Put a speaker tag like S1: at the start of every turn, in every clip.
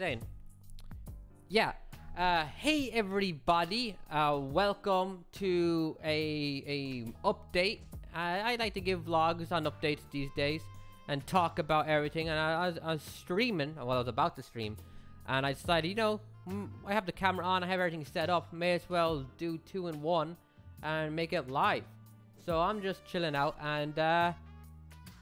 S1: saying? Yeah. Hey everybody. Welcome to a update. I like to give vlogs on updates these days and talk about everything. And I was streaming. Well, I was about to stream, and I decided, you know, I have the camera on. I have everything set up. May as well do 2 in 1 and make it live. So I'm just chilling out, and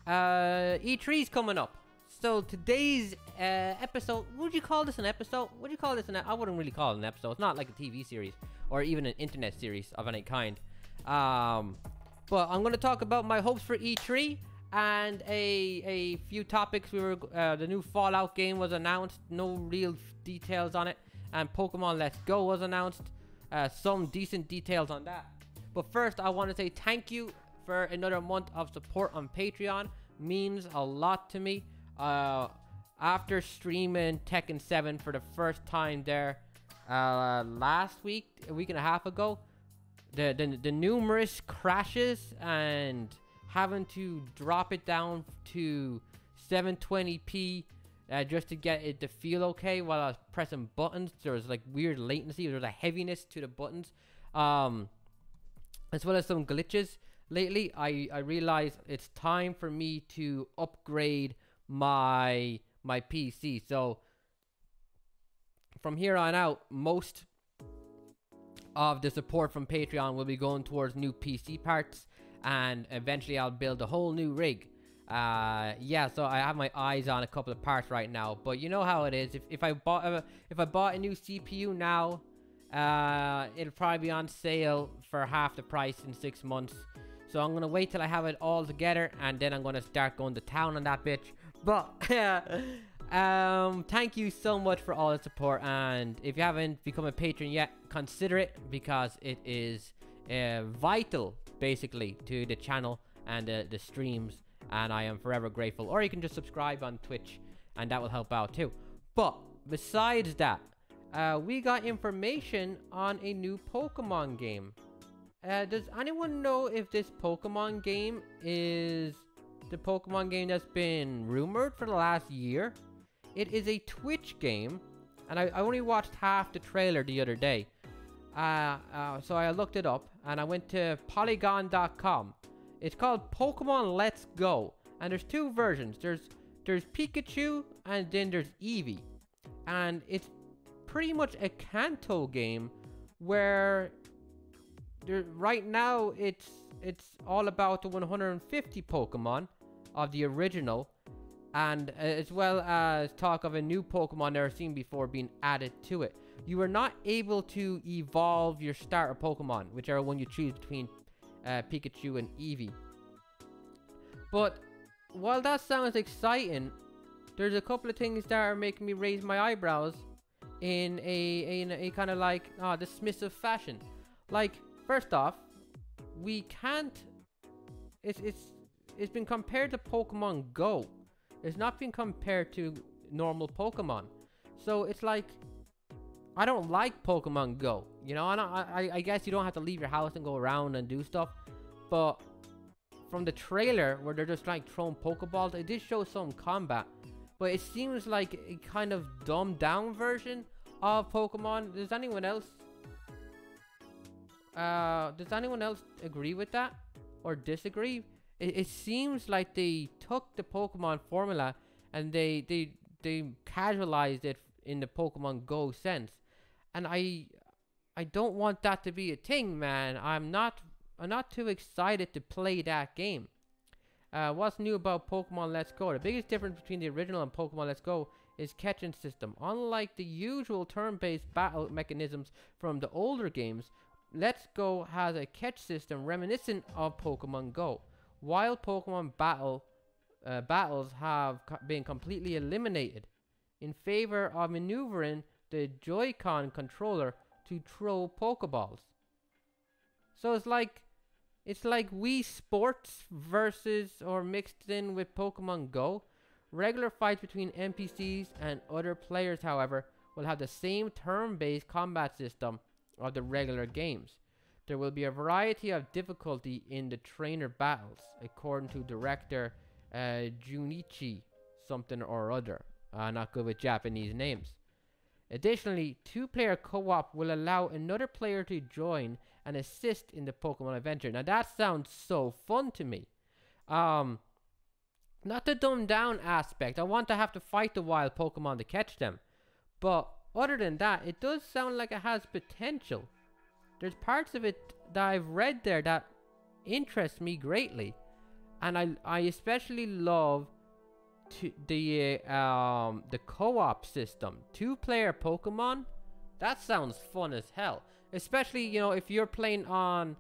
S1: E3's coming up. So today's episode, would you call this an episode? Would you call this I wouldn't really call it an episode. It's not like a TV series or even an internet series of any kind. But I'm going to talk about my hopes for E3 and a few topics. The new Fallout game was announced. No real details on it. And Pokemon Let's Go was announced. Some decent details on that. But first, I want to say thank you for another month of support on Patreon. Means a lot to me. After streaming Tekken 7 for the first time there last week, a week and a half ago, the numerous crashes and having to drop it down to 720p just to get it to feel okay while I was pressing buttons. There was like weird latency. There was a heaviness to the buttons, as well as some glitches. Lately, I realized it's time for me to upgrade my PC. So from here on out, most of the support from Patreon will be going towards new PC parts, and eventually I'll build a whole new rig. Yeah, so I have my eyes on a couple of parts right now, but you know how it is. If I bought a new CPU now, it'll probably be on sale for half the price in 6 months. So I'm gonna wait till I have it all together, and then I'm gonna start going to town on that bitch. But thank you so much for all the support, and if you haven't become a patron yet, consider it, because it is vital basically to the channel and the streams, and I am forever grateful. Or you can just subscribe on Twitch, and that will help out too. But besides that, we got information on a new Pokemon game. Does anyone know if this Pokemon game is the Pokemon game that's been rumored for the last year? It is a Twitch game, and I only watched half the trailer the other day. So I looked it up, and I went to Polygon.com. It's called Pokemon Let's Go, and there's 2 versions. There's Pikachu, and then there's Eevee. And it's pretty much a Kanto game where right now it's all about the 150 Pokemon of the original, and as well as talk of a new Pokemon never seen before being added to it. You are not able to evolve your starter Pokemon, whichever one you choose between Pikachu and Eevee. But while that sounds exciting, there's a couple of things that are making me raise my eyebrows in a kind of like dismissive fashion. Like, first off, we can't. It's been compared to Pokemon Go. It's not been compared to normal Pokemon. So it's like, I don't like Pokemon Go. You know, I guess you don't have to leave your house and go around and do stuff. But from the trailer where they're just like throwing Pokeballs, it did show some combat. But it seems like a kind of dumbed down version of Pokemon. Does anyone else agree with that or disagree? It seems like they took the Pokemon formula and they casualized it in the Pokemon Go sense, and I don't want that to be a thing, man. I'm not too excited to play that game. What's new about Pokemon Let's Go? The biggest difference between the original and Pokemon Let's Go is catching system. Unlike the usual turn-based battle mechanisms from the older games, Let's Go has a catch system reminiscent of Pokemon Go. While Pokemon battles have been completely eliminated in favor of maneuvering the Joy-Con controller to throw Pokeballs. So it's like Wii Sports versus or mixed in with Pokemon Go. Regular fights between NPCs and other players, however, will have the same turn-based combat system of the regular games. There will be a variety of difficulty in the trainer battles, according to director Junichi something or other. Not good with Japanese names. Additionally, two-player co-op will allow another player to join and assist in the Pokemon adventure. Now that sounds so fun to me. Not the dumbed down aspect. I want to have to fight the wild Pokemon to catch them. But other than that, it does sound like it has potential. There's parts of it that I've read there that interest me greatly. And I especially love the co-op system. Two-player Pokemon? That sounds fun as hell. Especially, you know, if you're playing on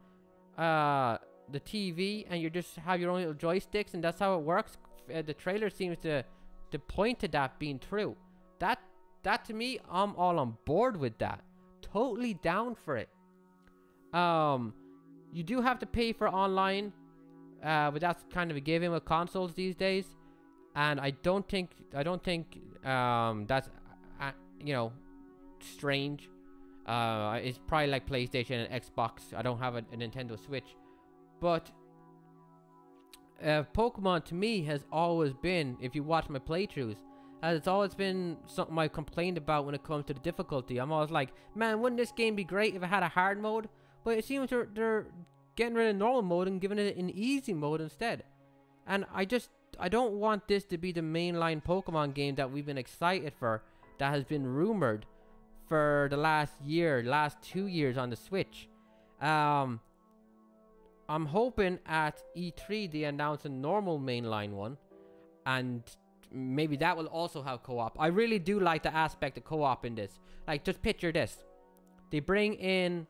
S1: the TV and you just have your own little joysticks and that's how it works. The trailer seems to point to that being true. That to me, I'm all on board with that. Totally down for it. You do have to pay for online, but that's kind of a given with consoles these days. And I don't think that's you know, strange. It's probably like PlayStation and Xbox. I don't have a Nintendo Switch, but Pokemon to me has always been, if you watch my playthroughs, it's always been something I complained about when it comes to the difficulty. I'm always like, man, wouldn't this game be great if it had a hard mode? But it seems they're getting rid of normal mode and giving it an easy mode instead. And I don't want this to be the mainline Pokemon game that we've been excited for, that has been rumored for the last 2 years on the Switch. I'm hoping at E3 they announce a normal mainline one, and maybe that will also have co-op. I really do like the aspect of co-op in this. Like, just picture this: they bring in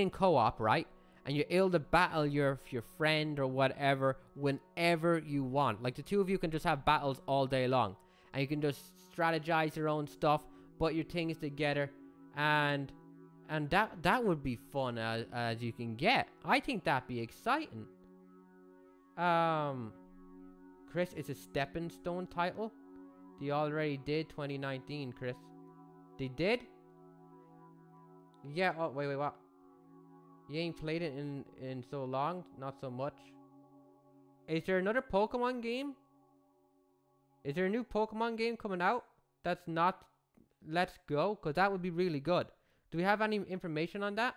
S1: co-op, right? And you're able to battle your friend or whatever whenever you want. Like, the two of you can just have battles all day long, and you can just strategize your own stuff, put your things together, and that would be fun as you can get. I think that'd be exciting. Chris, it's a stepping stone title. They already did 2019, Chris. They did? Yeah. Oh, wait, what? You ain't played it in so long? Not so much. Is there another Pokemon game? Is there a new Pokemon game coming out that's not Let's Go? Because that would be really good. Do we have any information on that?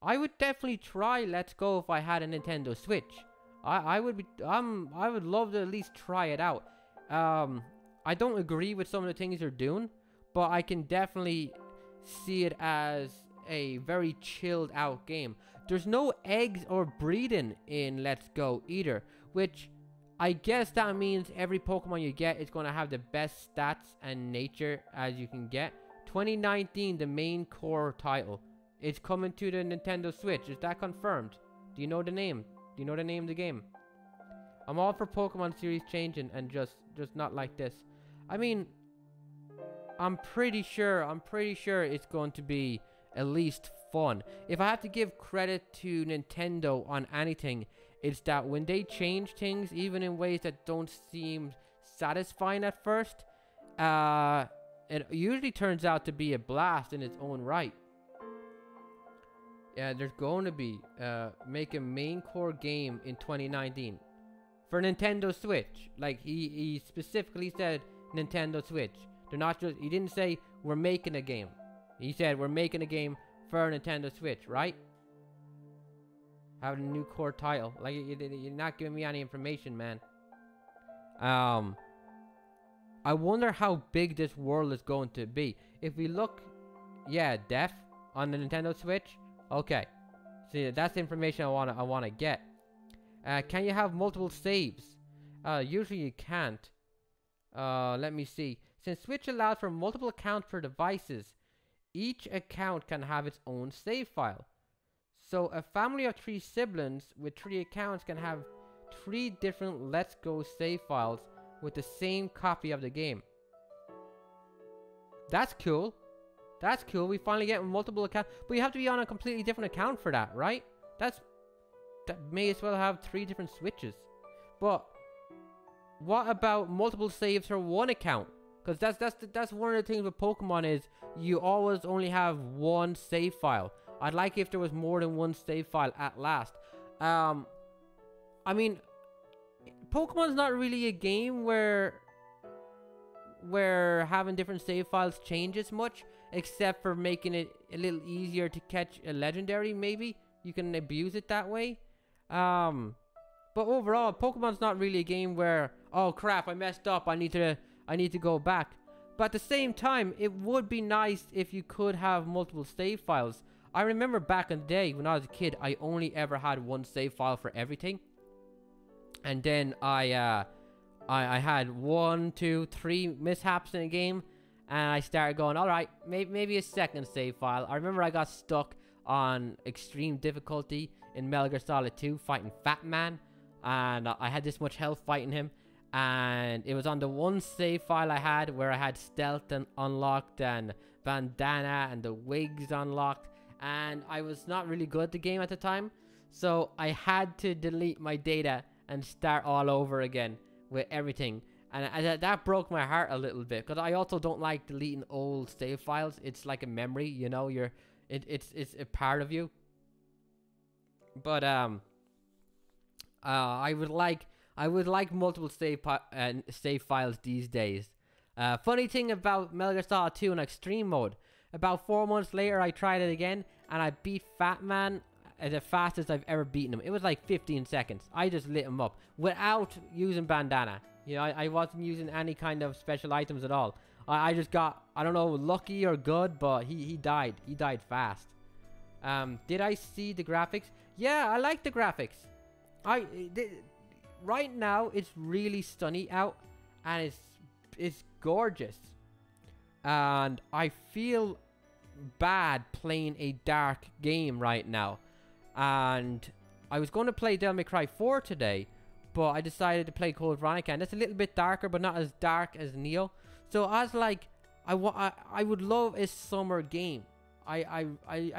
S1: I would definitely try Let's Go if I had a Nintendo Switch. I would love to at least try it out. I don't agree with some of the things they're doing, but I can definitely see it as a very chilled out game. There's no eggs or breeding in Let's Go either, which I guess that means every Pokemon you get is going to have the best stats and nature as you can get. 2019, the main core title. It's coming to the Nintendo Switch. Is that confirmed? Do you know the name? Do you know the name of the game? I'm all for Pokemon series changing and just not like this. I mean, I'm pretty sure it's going to be at least fun. If I have to give credit to Nintendo on anything, it's that when they change things, even in ways that don't seem satisfying at first, it usually turns out to be a blast in its own right. Yeah, there's going to be make a main core game in 2019 for Nintendo Switch. Like, he specifically said Nintendo Switch. They're not just, he didn't say we're making a game. He said we're making a game for Nintendo Switch, right? Having a new core title. Like, you're not giving me any information, man. I wonder how big this world is going to be. If we look, yeah, def on the Nintendo Switch. Okay, see, that's the information I wanna get. Can you have multiple saves? Usually you can't. Let me see. Since Switch allows for multiple accounts per devices, each account can have its own save file. So a family of 3 siblings with 3 accounts can have 3 different Let's Go save files with the same copy of the game. That's cool. That's cool. We finally get multiple accounts, but you have to be on a completely different account for that, right? That may as well have 3 different Switches. But what about multiple saves for one account? Because that's one of the things with Pokemon is you always only have one save file. I'd like if there was more than one save file at last. I mean, Pokemon's not really a game where where having different save files changes much, except for making it a little easier to catch a legendary. Maybe you can abuse it that way. But overall, Pokemon's not really a game where, oh crap, I messed up, I need to go back. But at the same time, it would be nice if you could have multiple save files. I remember back in the day when I was a kid, I only ever had one save file for everything. And then I had 1, 2, 3 mishaps in a game, and I started going, all right, maybe a second save file. I remember I got stuck on extreme difficulty in Metal Gear Solid 2 fighting Fat Man, and I had this much health fighting him, and it was on the one save file I had where I had stealth and unlocked and bandana and the wigs unlocked, and I was not really good at the game at the time, so I had to delete my data and start all over again with everything. And that broke my heart a little bit, because I also don't like deleting old save files. It's like a memory, you know, it's a part of you. But I would like multiple save files these days. Funny thing about Metal Gear Solid 2 in extreme mode, about 4 months later I tried it again, and I beat Fat Man as the fastest I've ever beaten him. It was like 15 seconds. I just lit him up without using bandana. You know, I wasn't using any kind of special items at all. I just got, I don't know, lucky or good, but he died. He died fast. Did I see the graphics? Yeah, I like the graphics. Right now it's really sunny out, and it's gorgeous. And I feel bad playing a dark game right now. And I was going to play Devil May Cry 4 today, but I decided to play Code Veronica, and it's a little bit darker, but not as dark as Neo. So I was like, I would love a summer game. I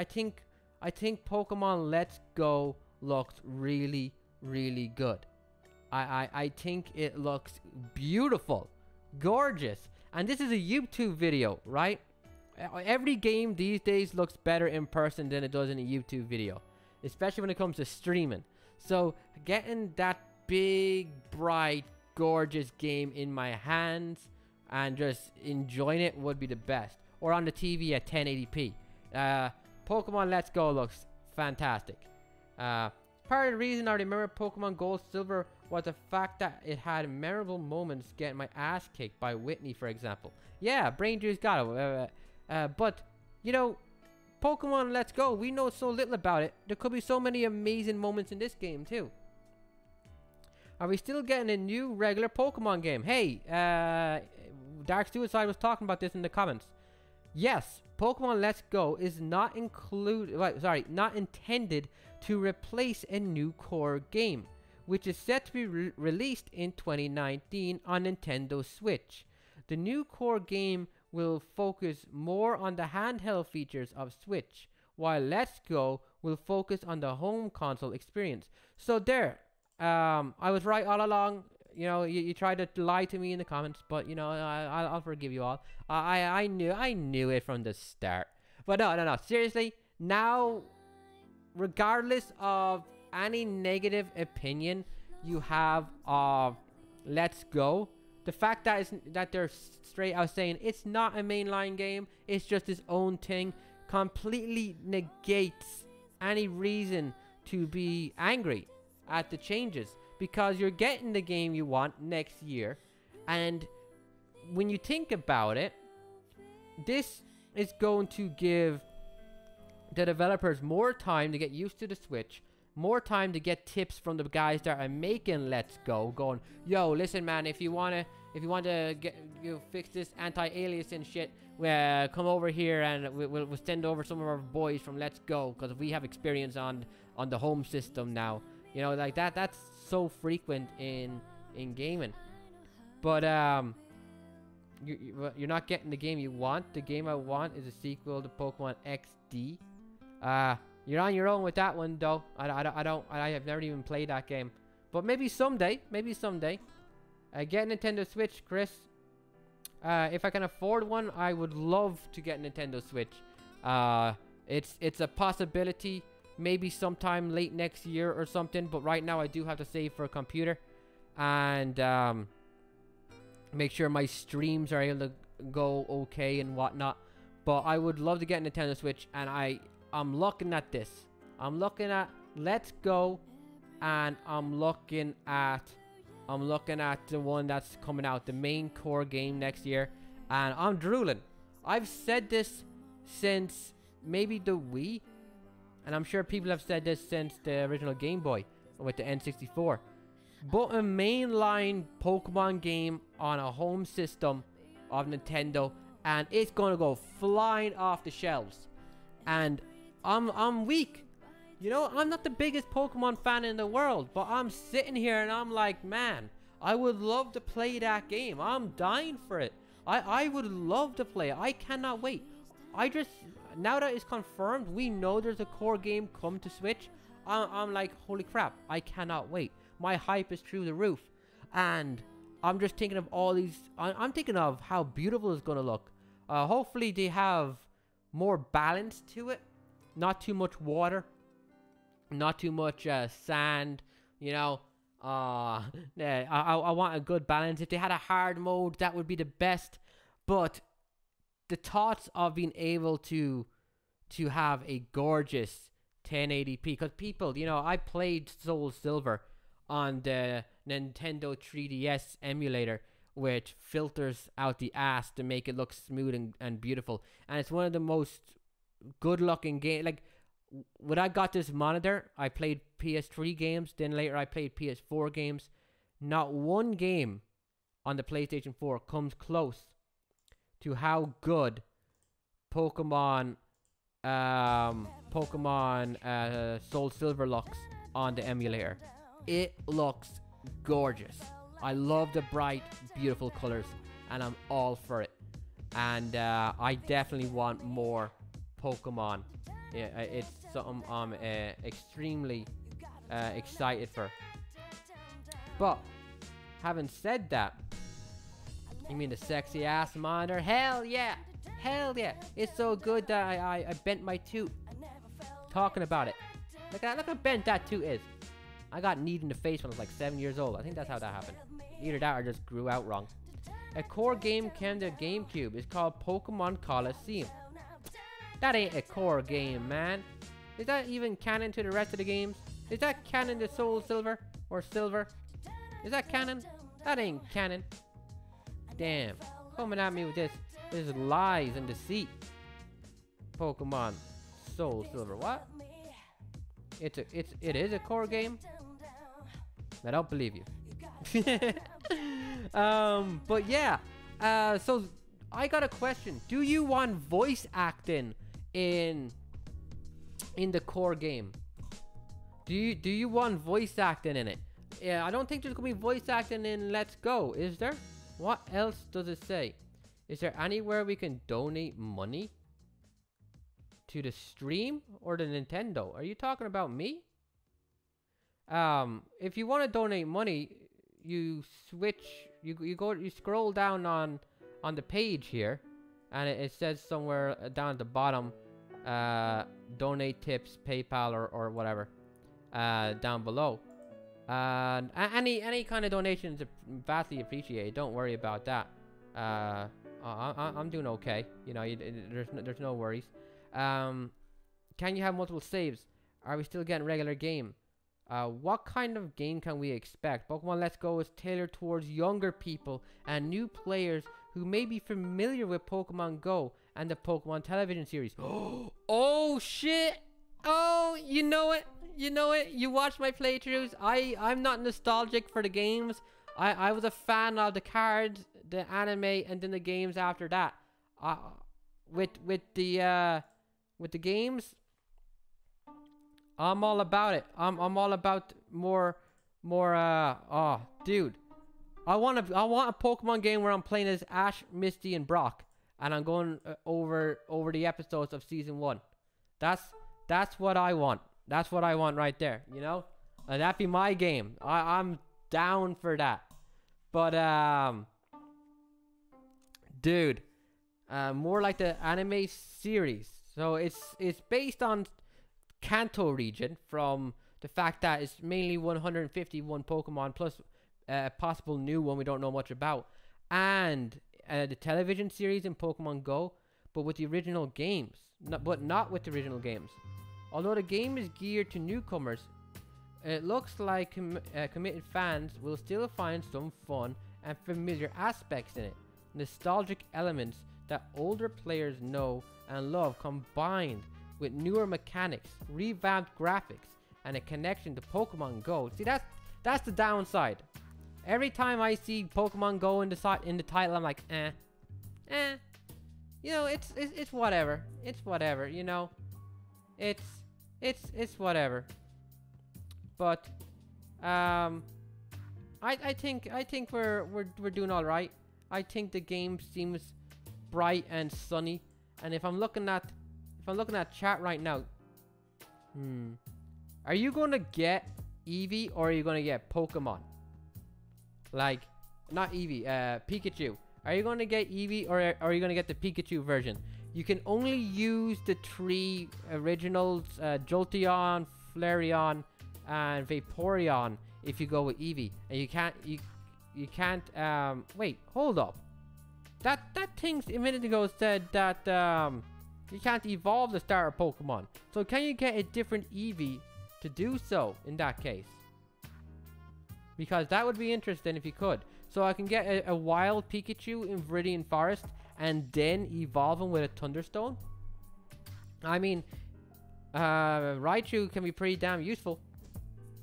S1: think Pokemon Let's Go looks really, really good. I think it looks beautiful, gorgeous, and this is a YouTube video, right? Every game these days looks better in person than it does in a YouTube video, especially when it comes to streaming. So getting that big, bright, gorgeous game in my hands and just enjoying it would be the best. Or on the TV at 1080p. Pokemon Let's Go looks fantastic. Part of the reason I remember Pokemon Gold Silver was the fact that it had memorable moments getting my ass kicked by Whitney, for example. Yeah, Brain Juice got it. But, you know, Pokemon Let's Go, we know so little about it. There could be so many amazing moments in this game, too. Are we still getting a new regular Pokemon game? Hey, Dark Suicide was talking about this in the comments. Yes, Pokemon Let's Go is not not intended to replace a new core game, which is set to be released in 2019 on Nintendo Switch. The new core game will focus more on the handheld features of Switch, while Let's Go will focus on the home console experience. So there, I was right all along. You know, you tried to lie to me in the comments, but you know, I'll forgive you all. I knew it from the start. But no, seriously, now, regardless of any negative opinion you have of Let's Go, the fact that they're straight out saying it's not a mainline game, it's just its own thing, completely negates any reason to be angry at the changes, because you're getting the game you want next year. And when you think about it, this is going to give the developers more time to get used to the Switch, more time to get tips from the guys that are making Let's Go, going, yo, listen man, if you want to get fix this anti-aliasing shit, come over here and we'll send over some of our boys from Let's Go, because we have experience on the home system now. You know, like that's so frequent in gaming. But you're not getting the game you want. The game I want is a sequel to Pokemon XD. You're on your own with that one, though. I have never even played that game. But maybe someday. Get Nintendo Switch, Chris. If I can afford one, I would love to get Nintendo Switch. It's a possibility. Maybe sometime late next year or something. But right now, I do have to save for a computer. And make sure my streams are able to go okay and whatnot. But I would love to get a Nintendo Switch, and I'm looking at this. I'm looking at Let's Go, and I'm looking at the one that's coming out, the main core game next year, and I'm drooling. I've said this since maybe the Wii, and I'm sure people have said this since the original Game Boy with the N64. But a mainline Pokemon game on a home system of Nintendo, and it's gonna go flying off the shelves. And I'm weak. You know, I'm not the biggest Pokemon fan in the world, but I'm sitting here and I'm like, man, I would love to play that game. I'm dying for it. I would love to play it. I cannot wait. Now that it's confirmed, we know there's a core game come to Switch. I'm like, holy crap, I cannot wait. My hype is through the roof. And I'm just thinking of all these, I'm thinking of how beautiful it's going to look. Hopefully they have more balance to it. Not too much water. Not too much sand, you know. Yeah, I want a good balance. If they had a hard mode, that would be the best. But the thoughts of being able to have a gorgeous 1080p, because people, you know, I played Soul Silver on the Nintendo 3DS emulator, which filters out the ass to make it look smooth and beautiful, and it's one of the most good looking games. Like, when I got this monitor, I played PS3 games, then later I played PS4 games. Not one game on the PlayStation 4 comes close to how good Pokemon Soul Silver looks on the emulator. It looks gorgeous. I love the bright, beautiful colors, and I'm all for it. And I definitely want more Pokemon. Yeah, it's something I'm extremely excited for. But having said that, you mean the sexy ass monitor? Hell yeah! Hell yeah! It's so good that I bent my tooth talking about it. Look how bent that tooth is. I got kneed in the face when I was like 7 years old. I think that's how that happened. Either that or just grew out wrong. A core game came to GameCube. It's called Pokemon Coliseum. That ain't a core game, man. Is that even canon to the rest of the games? Is that canon to Soul Silver or Silver? Is that canon? That ain't canon. Damn. Coming at me with this lies and deceit. Pokemon Soul Silver. What? It is a core game? I don't believe you. But yeah. So I got a question. Do you want voice acting in the core game? Do you want voice acting in it? Yeah, I don't think there's gonna be voice acting in Let's Go, is there? What else does it say? Is there anywhere we can donate money to the stream or the Nintendo? Are you talking about me? If you want to donate money, you scroll down on the page here, and it says somewhere down at the bottom, donate tips, PayPal or whatever, down below. Any kind of donation is vastly appreciated. Don't worry about that. I'm doing okay. You know, there's no worries. Can you have multiple saves? Are we still getting regular game? What kind of game can we expect? Pokemon Let's Go is tailored towards younger people and new players who may be familiar with Pokemon Go and the Pokemon television series. Oh shit! Oh, you know it. You watch my playthroughs. I'm not nostalgic for the games. I was a fan of the cards, the anime, and then the games after that. With the games, I'm all about it. I'm all about more. Oh, dude, I want a Pokemon game where I'm playing as Ash, Misty, and Brock, and I'm going over the episodes of season 1. That's what I want. That's what I want right there. You know, and that'd be my game. I'm down for that. But dude, more like the anime series. So it's based on Kanto region, from the fact that it's mainly 151 Pokemon plus a possible new one we don't know much about. and the television series in Pokemon Go, but with the original games. But not with the original games. Although the game is geared to newcomers, it looks like committed fans will still find some fun and familiar aspects in it. Nostalgic elements that older players know and love, combined with newer mechanics, revamped graphics, and a connection to Pokemon Go. See, that's the downside. Every time I see Pokemon Go in the title, I'm like, you know, it's whatever. It's whatever, you know. It's whatever. But I think we're doing all right. I think the game seems bright and sunny. And if I'm looking at chat right now, are you gonna get Eevee or are you gonna get Pokemon? Like, not Eevee, Pikachu. Are you gonna get Eevee or are you gonna get the Pikachu version? You can only use the 3 originals, Jolteon, Flareon, and Vaporeon if you go with Eevee. And you can't wait, hold up. That thing a minute ago said that you can't evolve the starter Pokemon. So can you get a different Eevee to do so in that case? Because that would be interesting if you could. So I can get a wild Pikachu in Viridian Forest and then evolve him with a Thunderstone. I mean, Raichu can be pretty damn useful.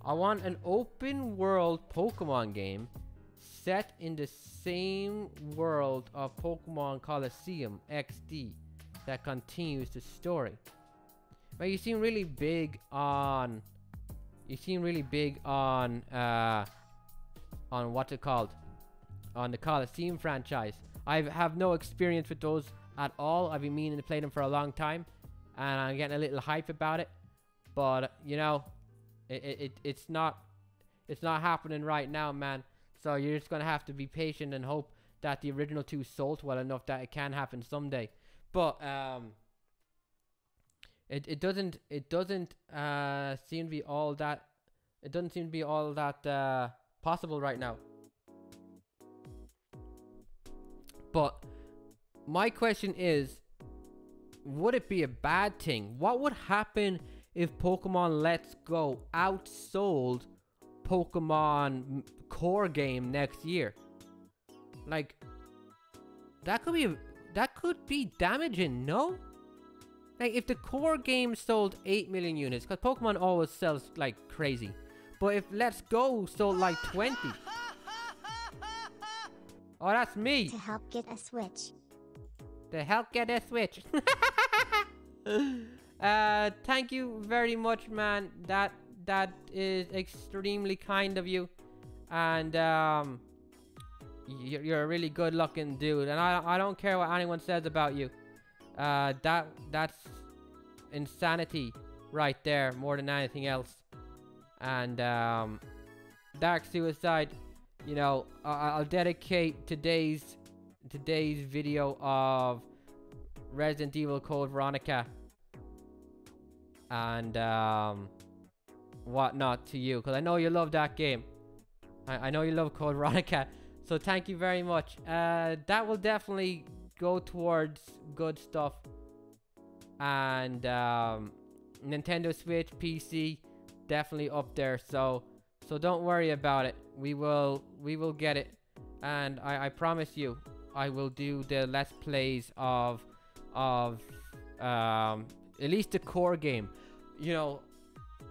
S1: I want an open world Pokemon game set in the same world of Pokemon Colosseum XD that continues the story. But you seem really big on what's it called? On the Colosseum franchise. I have no experience with those at all. I've been meaning to play them for a long time, and I'm getting a little hype about it. But you know, it's not happening right now, man. So you're just gonna have to be patient and hope that the original 2 sold well enough that it can happen someday. But it doesn't seem to be all that. It doesn't seem to be all that possible right now. But my question is, would it be a bad thing? What would happen if Pokemon Let's Go outsold Pokemon core game next year? Like, that could be damaging, no? Like, if the core game sold 8 million units, because Pokemon always sells like crazy, but if Let's Go sold like 20. Oh, that's me.
S2: To help get a Switch.
S1: To help get a Switch. Thank you very much, man. That is extremely kind of you. And you're a really good looking dude. And I don't care what anyone says about you. That's insanity right there, more than anything else. And Dark Suicide, you know, I'll dedicate today's video of Resident Evil Code Veronica and whatnot to you, because I know you love that game. I know you love Code Veronica, so thank you very much. That will definitely go towards good stuff. And Nintendo Switch, PC, definitely up there. So don't worry about it. We will get it, and I promise you, I will do the Let's Plays of at least the core game. You know,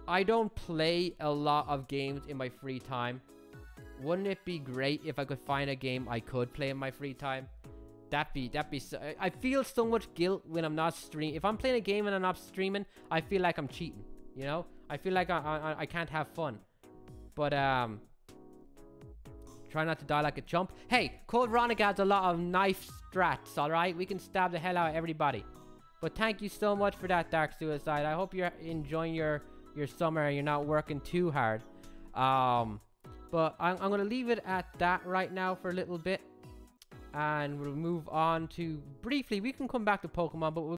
S1: I don't play a lot of games in my free time. Wouldn't it be great if I could find a game I could play in my free time? That'd be so, I feel so much guilt when I'm not streaming. If I'm playing a game and I'm not streaming, I feel like I'm cheating, you know? I feel like I can't have fun. But try not to die like a chump. Hey, Code Veronica has a lot of knife strats, alright? We can stab the hell out of everybody. But thank you so much for that, Dark Suicide. I hope you're enjoying your summer and you're not working too hard. But I'm going to leave it at that right now for a little bit. And we'll move on to, briefly, we can come back to Pokemon, but we'll